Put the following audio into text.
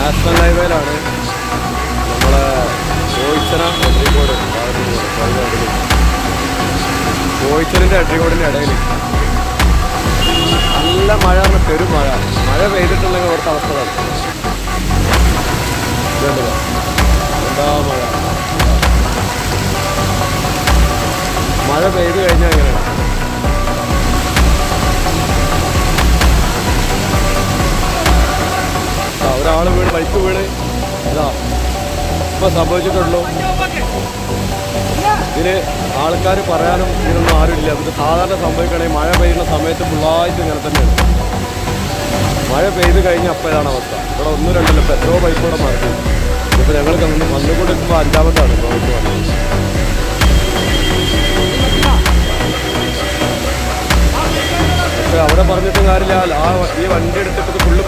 National ഹൈവേയിലാണ് നമ്മളെ കോയിച്ചന അഡ്രിക്കോട് കോയിച്ചലിൻ്റെ അഡ്രിക്കോടിൻ്റെ ഇടയിൽ നല്ല മഴ എന്ന് പെരും മഴ. മഴ പെയ്തിട്ടുണ്ടെങ്കിൽ അവിടുത്തെ അവസ്ഥ എന്താ മഴ. മഴ പെയ്ത് കഴിഞ്ഞാൽ എങ്ങനെയാണ് ഒരാൾ വീട് ബൈക്ക് വീട് ഇതാ ഇപ്പം സംഭവിച്ചിട്ടുള്ളൂ. ഇതിന് ആൾക്കാർ പറയാനും ഇതിനൊന്നും ആരുമില്ല. ഇത് സാധാരണ സംഭവിക്കുകയാണെങ്കിൽ മഴ പെയ്യുന്ന സമയത്ത് ഫുള്ളായിട്ട് ഇങ്ങനെ തന്നെയാണ്. മഴ പെയ്ത് കഴിഞ്ഞാൽ അപ്പോഴാണ് അവസ്ഥ. ഇവിടെ ഒന്നും രണ്ടല്ല, ഇപ്പം എത്രയോ ബൈക്ക് കൂടെ മറിഞ്ഞു. ഇപ്പോൾ ഞങ്ങൾ വന്നുകൊണ്ടിരിക്കുമ്പോൾ അഞ്ചാമത്താണ് ബൈക്ക് വന്നത്. പക്ഷെ അവിടെ പറഞ്ഞിട്ടും കാര്യമില്ല. ഈ വണ്ടി എടുത്തിട്ട് ഫുള്ള്